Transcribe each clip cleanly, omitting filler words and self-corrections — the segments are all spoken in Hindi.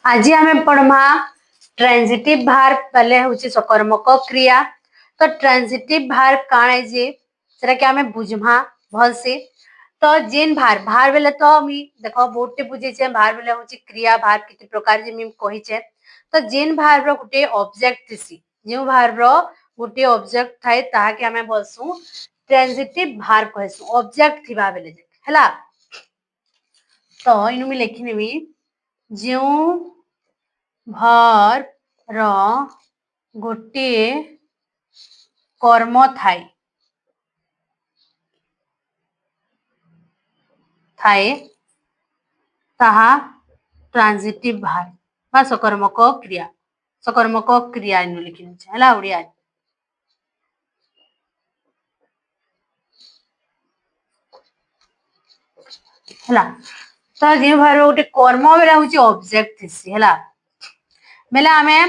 आज आम पढ़मा ट्रांजिटिव भार्ब पहले हूँ सकर्मक क्रिया। तो ट्रांजिटिव भार्ब काण है जे सेटा कि आम बुझमा भल से। तो जेन भार भार बेले तो मी देखो बहुते बुझे भार बेले हूँ क्रिया भार कितने प्रकार जे मी कहीचे। तो जेन भार रो गुटे ऑब्जेक्ट थी जो भार रो गुटे ऑब्जेक्ट थाए ताहा कि आम बोलसु ट्रांजिटिव भार्ब कहसु ऑब्जेक्ट थिबा बेले हैला। तो इनु मी लिखि नेबी जो भार्ब रो गोटे कर्म थाए ताहा ट्रांजिटिव भार्ब बा सकर्मक क्रिया इनु लिखि नेछे हैला ओडिया। हैला तो जे भार्ब गोटे कर्म बेला होची ऑब्जेक्ट थिसी हैला बेला आमे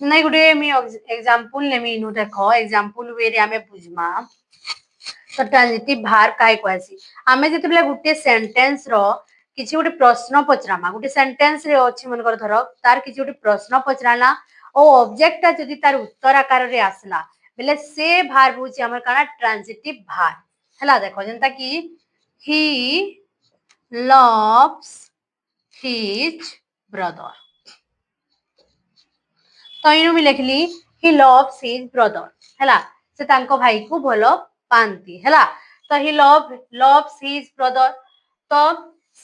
नै गुटे मी एग्जांपल नेमी इनु देखो एग्जांपल वे रे आमे बुझमा। तो ट्रांजिटिव भार्ब काहे कहसी आमे जते बेला गुटे सेंटेंस रो किछि गुटे प्रश्न पचरामा गुटे सेंटेंस रे अछि मनकर धरो तार किछि गुटे प्रश्न पचराना ओ ऑब्जेक्ट ता जदि तार उत्तर आकार रे आसला बेले से भार्ब होची हमर काना ट्रांजिटिव भार्ब हैला। देखो जनता कि ही loves his brother। तो इनु भी लिखली he loves his brother हैला से तांको भाई को भलो पांती हैला। तो he loves his brother तो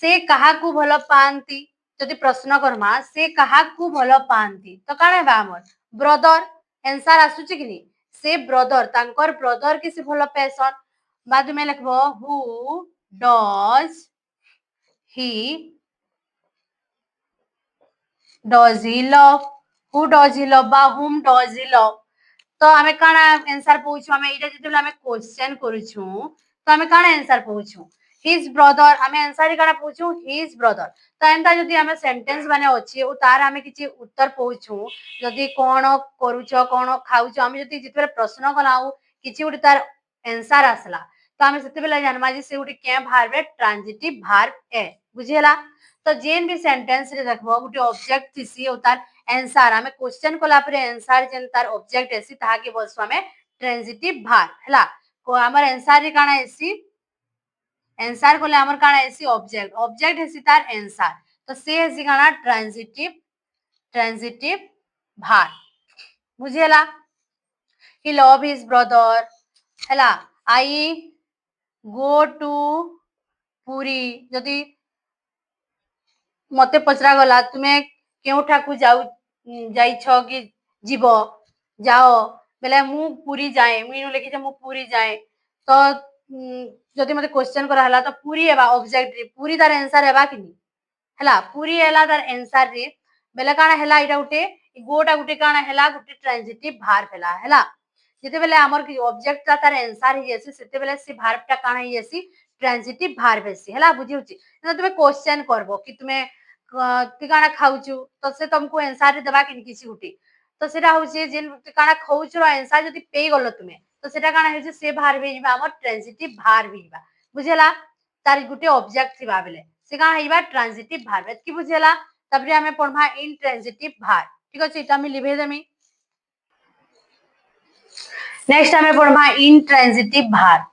से कहा को भलो पांती जदि प्रश्न करमा से कहा को भलो पांती तो काणे बा हमर ब्रदर आंसर आसुची कि से ब्रदर तांकर ब्रदर के से भलो पैसन। बाद में लिखबो who does he love who does he love बा whom does he love। तो हमें काना आंसर पूछो हमें इटा जते हमें क्वेश्चन करूछु तो हमें काना आंसर पूछो his brother हमें आंसर काना पूछो his brother। तो एंता जदि हमें सेंटेंस बने अछि ओ तार हमें किछि उत्तर पूछू जदि कोन करूछो कोन खाउछो हमें जदि जते प्रश्न कलाउ किछि उडी तार आंसर आसला तो हमें सेते बेला जानमा जे से उडी के भार्ब रे ट्रांजिटिव भार्ब है बुझेला। तो जेन भी सेंटेंस रे देखबो गुटे ऑब्जेक्ट थिसी ओ तार आंसर हमें क्वेश्चन कोला पर आंसर जेन तार ऑब्जेक्ट एसी ताहा के बोलसु हमें ट्रांजिटिव भार्ब हैला। को हमर आंसर रे काना एसी आंसर कोले हमर काना एसी ऑब्जेक्ट एसी तार आंसर तो से एसी काना ट्रांजिटिव भार्ब बुझेला। he love his brother हैला। आई गो टू पुरी जदि मते पचरा गला तुमे केउठा को जाई छ कि जीवो जाओ बेले मु पुरी जाए मीनु लेखि जे मु पुरी जाए तो जदि मते क्वेश्चन करा हला तो पुरी हेबा ऑब्जेक्ट रे पुरी तार आंसर हेबा कि नि हैला पुरी हेला तार आंसर रे बेले काना हेला इटा उठे गोटा गुटे काना हेला गुटे ट्रांजिटिव भार्ब हेला हैला। जते बेले हमर कि ऑब्जेक्ट तार आंसर ही जेसी सेते बेले से भार्ब ता काना ही जेसी ट्रांजिटिव भार्ब हेसी हैला बुझी होची। तुमे क्वेश्चन करबो कि तुमे ती काना खाउछु तो से तुमको आंसर देबा कि किछि गुटे तो सेटा होची जेन काना खाउछु आंसर जदि पे गलो तुमे तो सेटा काना हे जे से भार्ब हेबा हमर ट्रांजिटिव भार्ब हेबा बुझेला। तार गुटे ऑब्जेक्ट थिबा बेले से काना हेबा ट्रांजिटिव भार्ब एतकी बुझेला। तबरे हमें पढमा इंट्रांजिटिव भार्ब ठीक अछि त हम लिखे देमी। नेक्स्ट हमें पढमा इंट्रांजिटिव भार्ब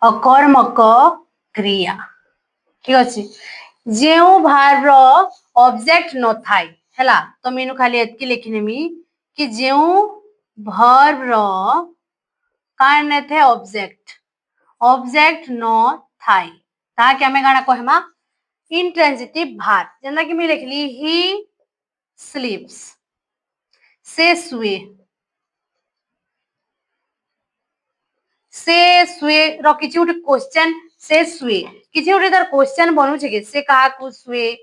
अकर्मक क्रिया ठीक अछि जेउ भार्ब रो ऑब्जेक्ट न थाई हैला। तो मीनु खाली एतकी लिखि नेमी कि जेउ भार्ब रो कान ने थे ऑब्जेक्ट न थाई ता के हमें गाना कहमा इंट्रांजिटिव भार्ब जेना कि मैं लिखली ही स्लीप्स से सुए रो किछि उठे क्वेश्चन से सुए किछि उठे तार क्वेश्चन बनउ छै कि से कहा को सुए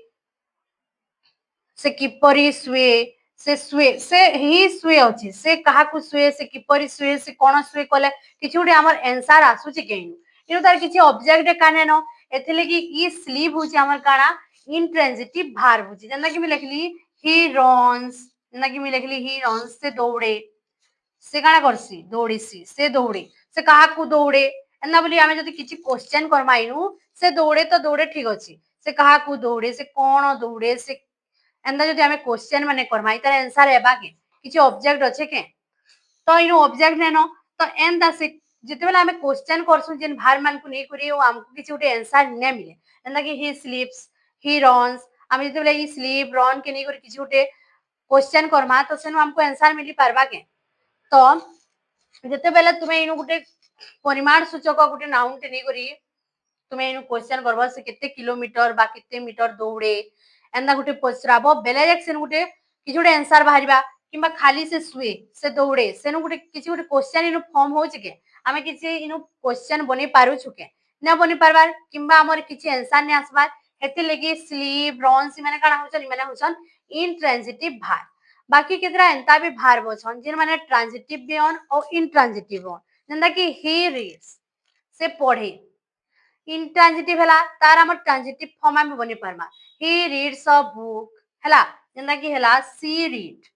से किपरि सुए से ही सुए अछि से कहा को सुए से किपरि सुए से कोन सुए कोले किछि उठे हमर आंसर आसु छै केनु इनो तार किछि ऑब्जेक्ट काने न एथिले कि ई स्लीप होछि हमर काना इंट्रांजिटिव भार्ब होछि जेना कि मैं लिखली ही रन्स जेना कि मैं लिखली ही रन्स से दौड़े से काना करसी दौड़ीसी से दौड़े से कहा को दौड़े एना बोली आमे जदी किछि क्वेश्चन करमा इनु से दौड़े तो दौड़े ठीक अछि से कहा को दौड़े से कोन दौड़े से एंदा जदी आमे क्वेश्चन माने करमा इतार आंसर हेबा के किछि ऑब्जेक्ट अछि के तो इनु ऑब्जेक्ट नेनो तो एंदा से जिते बेला आमे क्वेश्चन करसु जेन भार मान को नै करी ओ हमको किछि उटे आंसर नै मिले एंदा कि ही स्लीप्स ही रन्स आमे जिते बेला ही स्लीप रन के नै करी किछि उटे क्वेश्चन करमा तो सेनु हमको आंसर मिली पारबा के तो जिते बेला तुमे इनु गुटे परिमाण सूचक गुटे नाउन टे नै करी तुमे इनु क्वेश्चन करबो से केते किलोमीटर बा केते मीटर दौड़े एंदा गुटे पचराबो बेले एक सेनु गुटे किछि गुटे आंसर बाहरिबा किंबा खाली से सुए से दौड़े सेनु गुटे किछि गुटे क्वेश्चन इनु फॉर्म हो के आमे किछि इनु क्वेश्चन बने पारु छुके न बने पारबार किंबा हमर किछि आंसर नै आसबार हेते लगी स्लीप रन माने काना होचन माने होचन इंट्रांजिटिव भार बाकी केतरा एंता भी भार बछन जिन माने ट्रांजिटिव भी ऑन और इंट्रांजिटिव ऑन जंदा कि ही रीड्स से पढ़े इंट्रांजिटिव हला तार हमर ट्रांजिटिव फॉर्म में बनि परमा ही रीड्स अ बुक हला जंदा कि हला सी रीड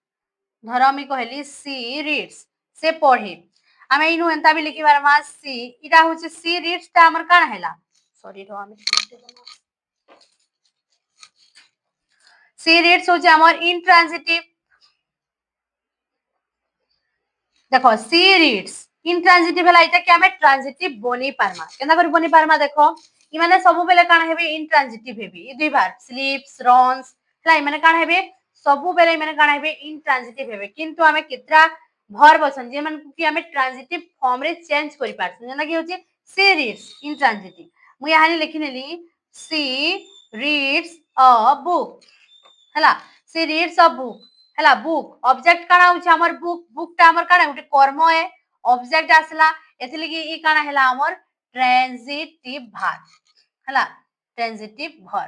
धरमी कहली सी रीड्स से पढ़े आमे इनु एंता भी लिखि परमा सी इटा होचे सी रीड्स ता हमर काना हला सॉरी रो आमे सी रीड्स होचे हमर इंट्रांजिटिव देखो सी रीड्स इंट्रांजिटिव हला इटा कि हमें ट्रांजिटिव बनी पारमा केना करी बनी पारमा देखो इ माने सब बेले काना हेबे इंट्रांजिटिव हेबे इ दुई बार स्लीप्स रन्स हला इ माने काना हेबे सब बेले इ माने काना हेबे इंट्रांजिटिव हेबे किंतु हमें केतरा भर बसन जे मन कि हमें ट्रांजिटिव फॉर्म रे चेंज करि पारछ जेना कि होची सी रीड्स इंट्रांजिटिव मु यहानी लिखिनेली सी रीड्स अ बुक हला सी रीड्स अ बुक हला बुक ऑब्जेक्ट काना होची हमर बुक बुक ता हमर काना उटे कर्म है ऑब्जेक्ट आसला एथि लगी इ काना हला हमर ट्रांजिटिव भार हला ट्रांजिटिव भार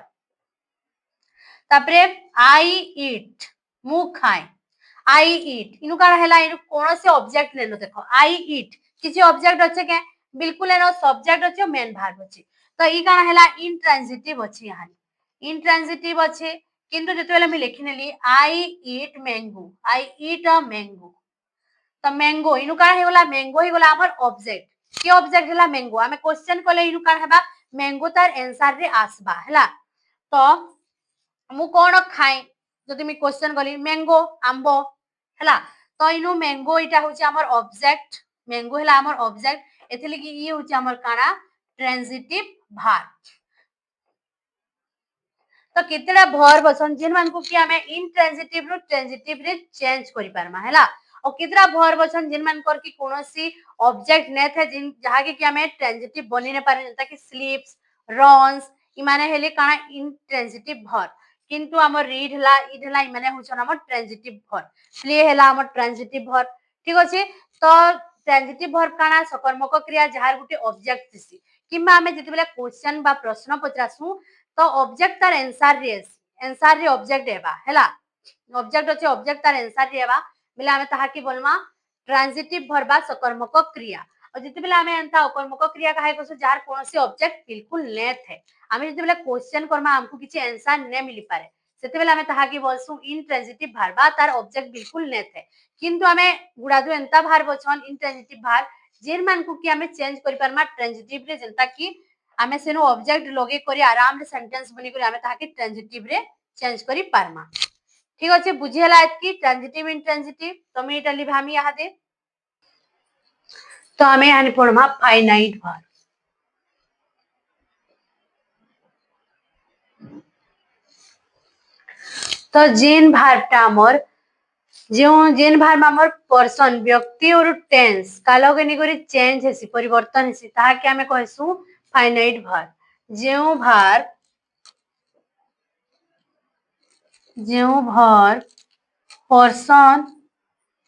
तापरे आई ईट मु खाए आई ईट इनु काना हला इनु कोन से ऑब्जेक्ट लेलो देखो आई ईट किछि ऑब्जेक्ट अछि के बिल्कुल एनो सब्जेक्ट अछि मेन भार अछि तो इ काना हला इंट्रांजिटिव अछि यहां इंट्रांजिटिव अछि किंतु जते बेला मी लिखिनेली I eat mango I eat a mango तो मैंगो इनु काना हे गला मैंगो हे गला हमर ऑब्जेक्ट के ऑब्जेक्ट हला मैंगो हमें क्वेश्चन कोले इनु काना हेबा मैंगो तार आंसर रे आसबा हला तो मु कोन खाए जदि मी क्वेश्चन कली मैंगो आंबो हला तो इनु मैंगो इटा होची हमर ऑब्जेक्ट मैंगो हला हमर ऑब्जेक्ट एथि लगी इ होची हमर काना ट्रांजिटिव भार तो केतेडा भर बसन जिन मान को कि हमें इंट्रांजिटिव रो ट्रांजिटिव रे चेंज करि पारमा हैला और केतेडा भर बसन जिन मान कर कि कोनोसी ऑब्जेक्ट नै थे जिन जहा के कि हमें ट्रांजिटिव बनि नै पारे जंता कि स्लीप्स रन्स इ माने हेले काना इंट्रांजिटिव भर किंतु हमर रीड हला ईड हला इ माने होचन हमर ट्रांजिटिव भर प्ले हला हमर ट्रांजिटिव भर ठीक अछि तो ट्रांजिटिव भर काना सकर्मक क्रिया जहार गुटे ऑब्जेक्ट दिसी किबा हमें जति बेला क्वेश्चन बा प्रश्न पचरासु तो ऑब्जेक्ट तार आंसर रे ऑब्जेक्ट हेबा हैला ऑब्जेक्ट अछि ऑब्जेक्ट तार आंसर रे हेबा बेला हमें ताहा की बोलमा ट्रांजिटिव भर बा सकर्मक क्रिया और जति बेला हमें एंता अकर्मक क्रिया काहे कसु जार कोनोसी ऑब्जेक्ट बिल्कुल नै थे हमें जति बेला क्वेश्चन करमा हमको किछि आंसर नै मिली पारे सेते बेला हमें ताहा की बोलसु इंट्रांजिटिव भार बा तार ऑब्जेक्ट बिल्कुल नै थे किंतु हमें गुडादु एंता भार बचन इंट्रांजिटिव भार जेन मान को कि हमें चेंज करि पारमा ट्रांजिटिव रे जनता की हमें सेनो ऑब्जेक्ट लगे करी आराम रे सेंटेंस बनी करी हमें ताकि ट्रांजिटिव रे चेंज करी पारमा ठीक अछि बुझी हला एतकी ट्रांजिटिव इंट्रांजिटिव तमे इटा लिभामी यहा दे तो हमें यानी पढमा फाइनाइट भार तो जेन भारटा हमर जो जेन भार मामर पर्सन व्यक्ति और टेंस कालो के निगरी चेंज हेसी परिवर्तन हेसी ताहा के हमें कहसु फाइनाइट भार जो भार पर्सन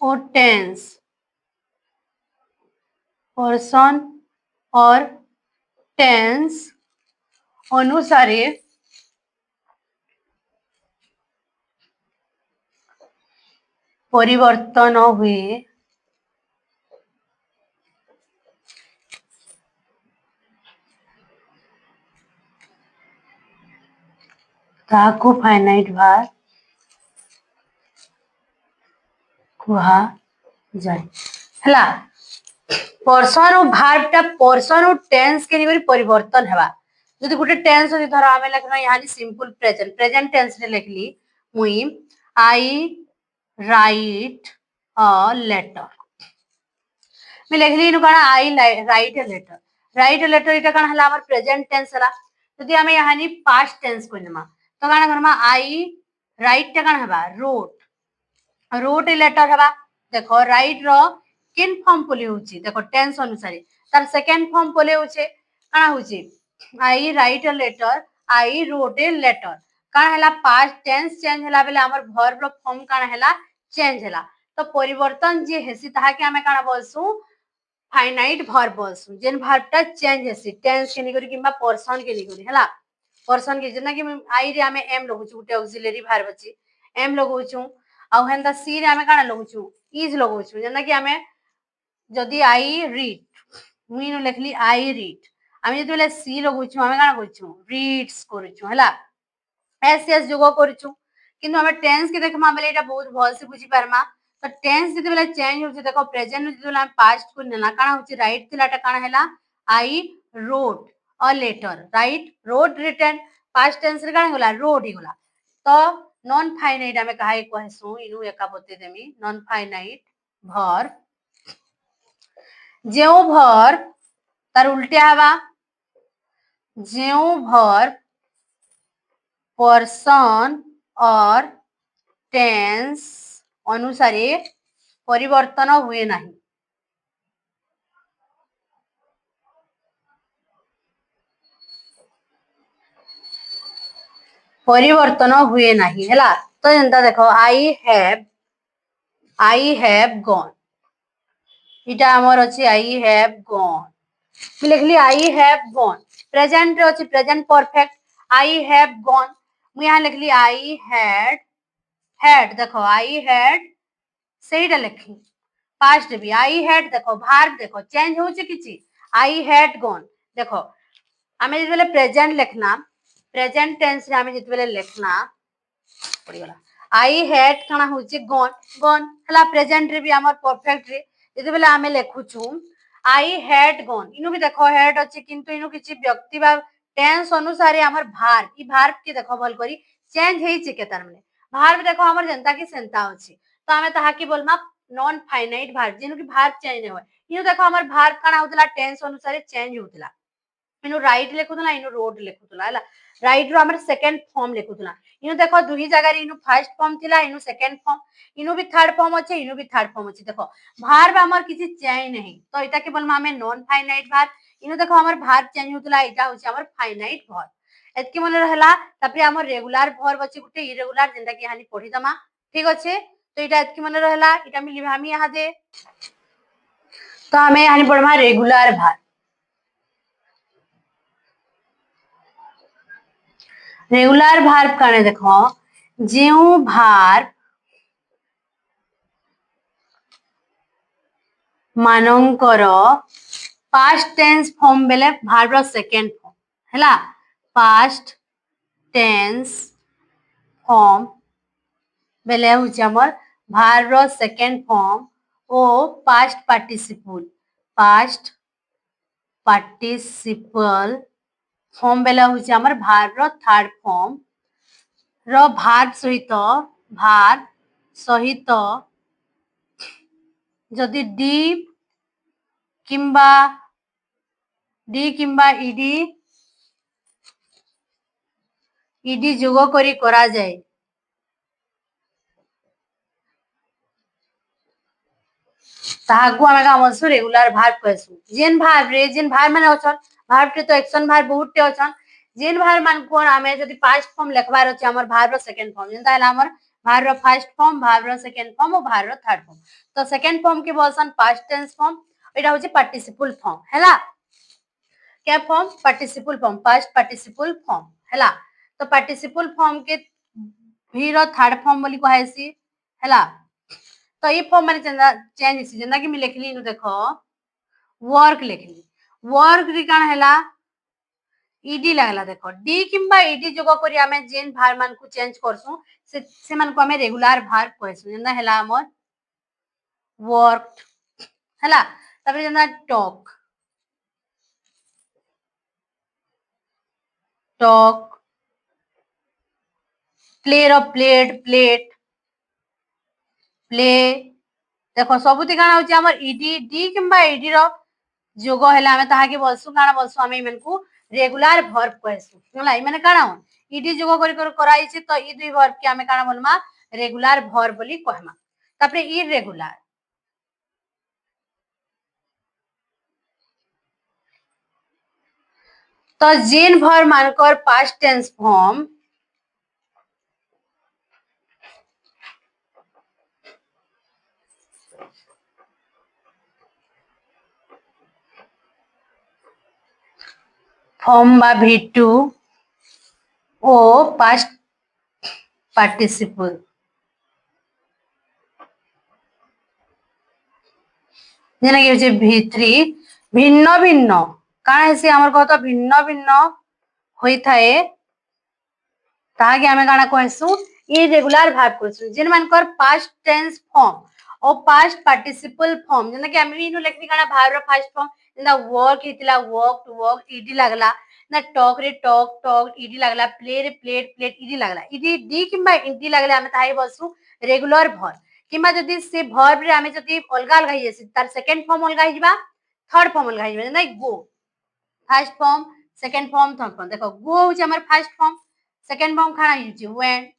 और टेंस अनुसारे परिवर्तन हुए ताकू फाइनाइट भार कुहा जाए। हला पर्सन और भार्ब टा पर्सन और टेंस के निगरी परिवर्तन हेबा जदि गुटे टेंस होती धर आमे लिखना यानी सिंपल प्रेजेंट प्रेजेंट टेंस रे लिखली मुई आई राइट अ लेटर मैं लिखली इनु काना आई राइट अ लेटर इटा काना हला हमर प्रेजेंट टेंस हला जदि आमे यानी पास्ट टेंस कोनमा तो काना करमा आई राइट टा काना हेबा रोट ए लेटर हेबा देखो राइट रो किन फॉर्म पोले होची देखो टेंस अनुसार तार सेकंड फॉर्म पोले होचे काना होची I write a letter I wrote a letter काना हला पास्ट टेंस चेंज हला बेले हमर वर्ब रो फॉर्म काना हला चेंज हला तो परिवर्तन जे हेसी ताहा के हमें काना बोलसु फाइनाइट वर्ब बोलसु जेन वर्ब टा चेंज हेसी टेंस के निगरी किबा पर्सन के निगरी हला पर्सन के जेना कि आई रे हमें एम लगुछु गुटे ऑक्सिलरी वर्ब अछि एम लगुछु आउ हेंदा सी रे हमें काना लगुछु इज लगुछु जेना कि हमें जदि आई रीड मुई नु लिखली आई रीड আমি যেতবেলে সি লগुछु আমি কানা করछु রিডস করछु हला एस एस जोग करछु किंतु हमें टेंस के देखमा बेले एटा बहुत भल से बुझी पारमा तो टेंस जेतबेले चेंज होछि देखो प्रेजेंट जेतबेले हम पास्ट को नेना काना होछि राइट थिलाटा काना हैला I wrote a letter right wrote written past tense रे काना होला रोट ही होला तो नॉन फाइनाइट हमें काहे कहसु इनु एका बते देमी नॉन फाइनाइट वर्ब जेउ वर्ब तार उल्टे हवा जेउ वर्ब पर्सन और टेंस अनुसारे परिवर्तन हुए नहीं परिवर्तन हुए नहीं हैला तो जनता देखो आई हैव गॉन इटा हमर अछि आई हैव गॉन मैं लिखली आई हैव गॉन प्रेजेंट रे अछि present perfect I have gone मैं यहाँ लिखली आई हैड देखो आई हैड सेटा लिखी पास्ट भी आई हैड देखो वर्ब देखो चेंज होचे किछि आई हैड गॉन देखो हमें जेतबेले प्रेजेंट लिखना प्रेजेंट टेंस रे हमें जेतबेले लिखना पड़ी गला आई हैड काना होचे गॉन गॉन हला प्रेजेंट रे भी हमर परफेक्ट रे जेतबेले हमें लिखुछु आई हैड गॉन इनु भी देखो हैड अछि किंतु इनु किछि व्यक्ति बा टेंस अनुसार हमर भार ई भार के देखो भल करी चेंज हेइ छि के तार माने भार देखो हमर जनता की सेंता अछि तो हमें ताहा की बोलमा नॉन फाइनाइट भार जेनु की भार चेंज नै होय इनु देखो हमर भार काना होतला टेंस अनुसार चेंज होतला इनु राइट लेखुतला इनु रोड लेखुतला हला राइट रो हमर सेकंड फॉर्म लेखुतला इनु देखो दुही जगह रे इनु फर्स्ट फॉर्म थिला इनु सेकंड फॉर्म इनु भी थर्ड फॉर्म अछि इनु भी थर्ड फॉर्म अछि देखो भार हमर किछि चेंज नहीं तो इटा के बोलमा हमें नॉन फाइनाइट भार इनु देखो हमर भार चेंज होतला इटा होछि हमर फाइनाइट भार एतकी मन रहला तापरे हमर रेगुलर वर्ब अछि गुटे इरेगुलर जेंता कि हानि पढी दमा ठीक अछि तो इटा एतकी मन रहला इटा मिली हम यहां दे तो हमें हानि पढमा रेगुलर भार रेगुलर भार्ब काने देखो जेउ भार्ब मानंकर पास्ट टेंस फॉर्म बेले भार्ब रो सेकंड फॉर्म हैला पास्ट टेंस फॉर्म बेले होछि हमर भार्ब रो सेकंड फॉर्म ओ पास्ट पार्टिसिपल फॉर्म बेला होछि हमर भार्ब रो थर्ड फॉर्म रो भार्ब सहित जदि किंबा इडी जोग करी करा जाए ताहाकु हमें का बोलसु रेगुलर भार्ब कहसु जेन भार्ब माने अछन भार्ब के तो एक्शन भार्ब बहुत टे अछन जेन भार्ब मान को हमें जदि पास्ट फॉर्म लिखबार अछि हमर भार्ब रो सेकंड फॉर्म जेंता हला हमर भार्ब रो फर्स्ट फॉर्म भार्ब रो सेकंड फॉर्म और भार्ब रो थर्ड फॉर्म तो सेकंड फॉर्म के बोलसन पास्ट टेंस फॉर्म एटा होछि पार्टिसिपल फॉर्म हैला क्या form participle form past participle form हैला तो पार्टिसिपल फॉर्म के भी रो थर्ड फॉर्म बोली कहैसी हैला तो ये फॉर्म माने चेंज हेसी जेना कि मैं लिखली इनु देखो वर्क लिखली वर्क री कान हैला ईडी लागला देखो डी किंबा ईडी जोग करी हमें जेन भार मान को चेंज करसु से मान को हमें रेगुलर भार कहसु जेना हैला हमर वर्कड हैला तापर जेना टॉक टॉक प्ले रो प्लेड प्लेट प्ले देखो सबुति काना होची हमर ईडी डी किंबा ईडी रो जोग हेला हमें ताहाके बोलसु काना बोलसु हमें इमनकु रेगुलर वर्ब कहसु होला इ माने काना हो ईडी जोग करि कर कराई छी तो ई दुई वर्ब के हमें काना बोलमा रेगुलर वर्ब बोली कहमा तापरे इरेगुलर तो जेन वर्ब मानकर पास्ट टेंस फॉर्म फॉर्म बा V2 ओ पास्ट पार्टिसिपल जेना कि होचे V3 भिन्न भिन्न काना हेसी हमर कहतो भिन्न भिन्न होई थाए ताहाके हमें काना कहसु इरेगुलर वर्ब कहसु जेन मानकर पास्ट टेंस फॉर्म और पास्ट पार्टिसिपल फॉर्म जेना कि हमें इनु लेखनी काना वर्ब रो फर्स्ट फॉर्म जेना वर्क हितला वर्क टू वर्क ईडी लागला ना टॉक रे टॉक टॉक ईडी लागला प्ले रे प्लेट प्लेट ईडी लागला ईडी डी किंबा ईडी लागले हमें ताई बसु रेगुलर वर्ब किंबा जदी से वर्ब रे हमें जदी अलगा अलगा हिजेसी तार सेकंड फॉर्म अलगा हिजबा थर्ड फॉर्म अलगा हिजबा जेना go first form second form third form देखो गो होचे हमर फर्स्ट फॉर्म सेकंड फॉर्म खाना हिजे went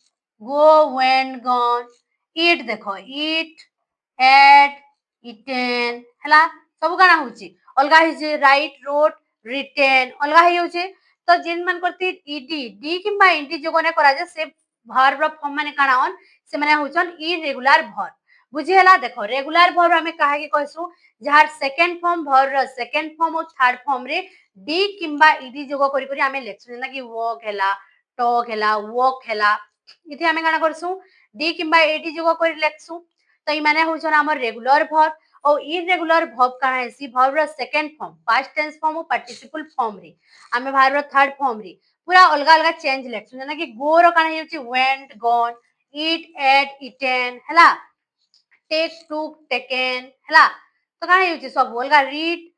go went gone eat देखो ईट एट इटेन हला सब काना होची अलगा हिजे राइट रोट रिटेन अलगा हि होचे तो जेन मन करती ईडी डी किंबा ईडी जोगने करा जे से वर्ब रो फॉर्म माने काना ऑन से माने होचन इरेगुलर वर्ब बुझी हला देखो रेगुलर वर्ब हमें काहे के कहसु जहार सेकंड फॉर्म वर्ब रो सेकंड फॉर्म और थर्ड फॉर्म रे डी किंबा ईडी जोग करी करी हमें लेखसु जेना कि वॉक हैला टॉक हैला वॉक हैला इथे हमें काना करसु डी किंबा ईडी जोग करी लेखसु तो इ माने होचन हमर रेगुलर वर्ब और इरेगुलर वर्ब काना हेसी वर्ब रो second form past tense form और पार्टिसिपल फॉर्म रे हमें वर्ब रो थर्ड फॉर्म रे पूरा अलग अलग चेंज लेखसु जेना कि गो रो काना हेउची वेंट गॉन ईट एट इटेन हैला टेक टुक टेकन हैला तो काना हेउची सब अलगा रीड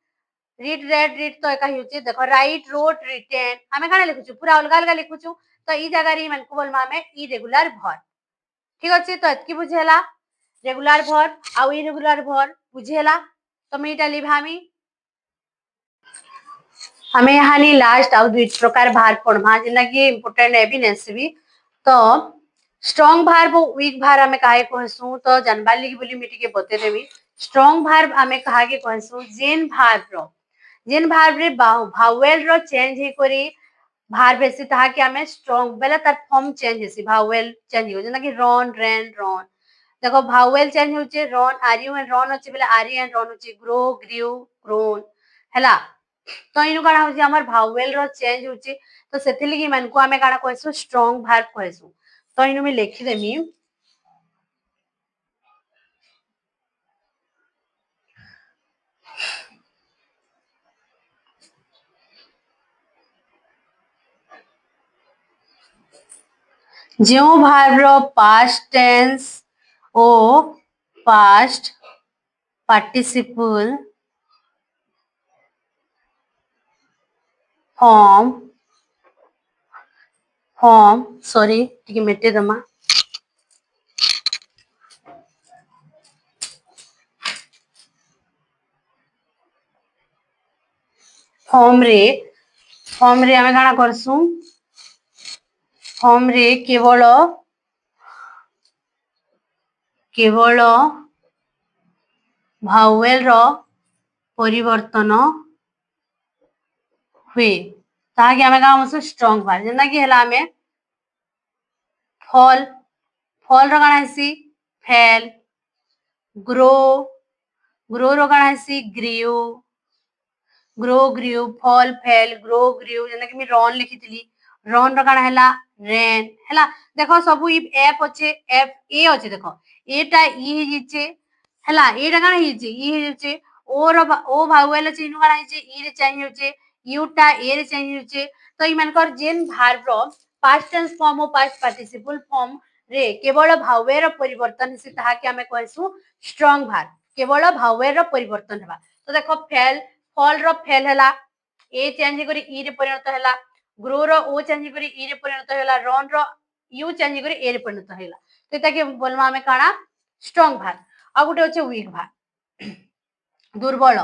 रीड रेड रीड तो एका हेउची देखो राइट रोट रिटेन हमें काना लिखुछु पूरा अलग अलग लिखुछु तो ई जगह रे मन को बोलमा हमें इरेगुलर वर्ब ठीक अछि तो एतकी बुझेला रेगुलर वर्ब आ इरेगुलर वर्ब बुझेला तो मैं इटा लिभामी हमें यहाँ नी लास्ट आउ दुई प्रकार भार पढ़मा जेना कि इंपोर्टेंट एविडेंस भी तो स्ट्रांग भार्ब और वीक भार हमें काहे कहसु तो जानबार लिखि बोली मिटी के बते देबी स्ट्रांग भार्ब हमें कहा के कहसु जेन भार्ब रे भावेल रो चेंज हे करी भार्ब हेसी ताहा के हमें स्ट्रांग बेला तार फॉर्म चेंज हेसी भावेल चेंज हो जेना कि रन रेन रन देखो भावेल चेंज होचे run R U and run होचे बेला आर एंड रन होचे ग्रो ग्रीव ग्रोन हैला तो इनु काना होची हमर भावेल रो चेंज होची तो सेति लगी मन को हमें काना कहसु स्ट्रांग भार्ब कहसु तो इनु में लिखि देमी जो भार्ब रो पास्ट टेंस ओ पास्ट पार्टिसिपल फॉर्म सॉरी टिके मेटे दमा फॉर्म रे हमें काना करसु फॉर्म रे केवल भावेल रो परिवर्तन हुए ताकि हमें काम होसु स्ट्रांग भार जेना कि हला हमें फॉल रो काना हेसी फेल ग्रो रो काना हेसी grew grow grew fall fell grow grew जेना कि मैं रन लिखितली रन रो काना हला रेन हला देखो सब इ एफ अछि एफ ए अछि देखो एटा ई हिचे हला एटा काना हिचे ई हिचे ओ भावेल अछि इनु काना हिचे ई रे चेंज होचे यूटा ए रे चेंज होचे तो इ मानकर जेन भार्ब रो पास्ट टेंस फॉर्म और पास्ट पार्टिसिपल फॉर्म रे केवल भावेर परिवर्तन से ताहा के हमें कहसु स्ट्रांग भार्ब केवल भावेल रो परिवर्तन हेबा तो देखो फेल फल रो फेल हैला ए चेंज करी ई रे परिणत हैला ग्रो रो ओ चेंज करी ई रे परिणत हैला रन रो यू चेंज करी ए रे परिणत हैला तो एटा के बोलमा हमें काना स्ट्रांग भार आ गुटे होचे वीक भार दुर्बल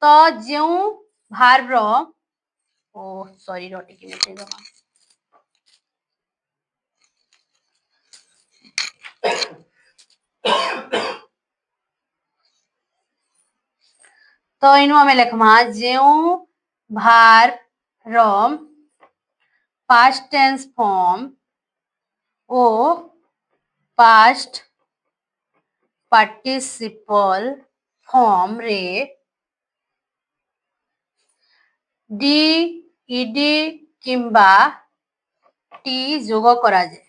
तो जो भार रो ओ सॉरी रो टिके मिटे दमा तो इनु हमें लिखमा जो भार रो पास्ट टेंस फॉर्म ओ पास्ट पार्टिसिपल फॉर्म रे डी ईडी किंबा टी जोग करा जाए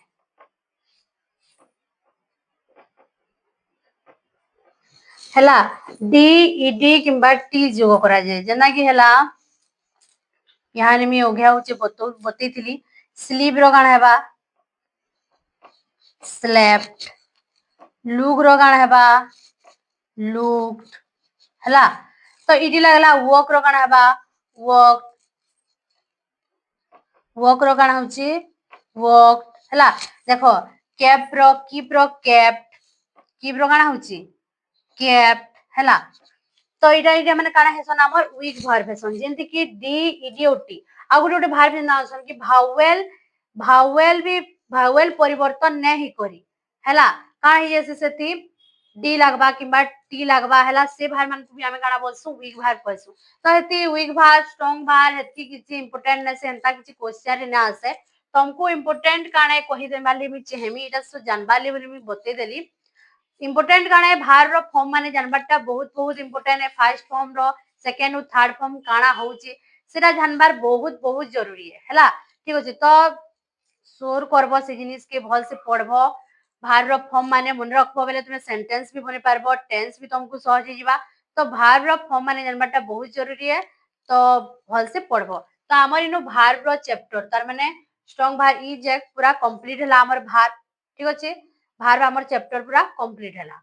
हैला डी ईडी किंबा टी जोग करा जाए जना कि हैला यहाँ ने मी ओघिया होचे बतई थी स्लीप रो गाना हेबा स्लेप्ट लुक रो गाना हेबा लुक्ड हैला तो इडी लागला वर्क रो गाना हेबा वर्क वर्क रो गाना होची वर्क हैला देखो कैप रो कैप्ट कीप रो गाना होची कैप्ट हैला तो इटा माने काना हेसन हमर वीक वर्ब हेसन जेंति कि डी इडियोटी आ गुटे वर्ब ना हेसन कि भावेल परिवर्तन नहीं करी हैला का ही जैसे सेति डी लागबा किबा टी लागबा हैला से भार मान भी हमें काना बोलसु वीक वर्ब कहसु तो हेति वीक वर्ब स्ट्रांग वर्ब हेति किछि इंपोर्टेंट न से हंता किछि क्वेश्चन ना आसे तुमको इंपोर्टेंट काना कहि दे बाली मी चेहमी इटा सो जानबाली बोली मी बते देली इंपोर्टेंट काना है भार रो फॉर्म माने जानबाटा बहुत इंपोर्टेंट है फर्स्ट फॉर्म रो सेकंड और थर्ड फॉर्म काना होउची सेटा जानबार बहुत जरूरी है हैला ठीक अछि तो सोर करबो से जिनिस के भल से पढ़बो भार रो फॉर्म माने मन रखबो बेले तुमे सेंटेंस भी बने पारबो टेंस भी तुमको सहज ही जीवा तो भार रो फॉर्म माने जानबाटा बहुत जरूरी है तो भल से पढ़बो तो हमर इनो भार रो चैप्टर तार माने स्ट्रांग भार ई जे पूरा कंप्लीट हला हमर भार ठीक अछि भार हमर चैप्टर पूरा कंप्लीट हला।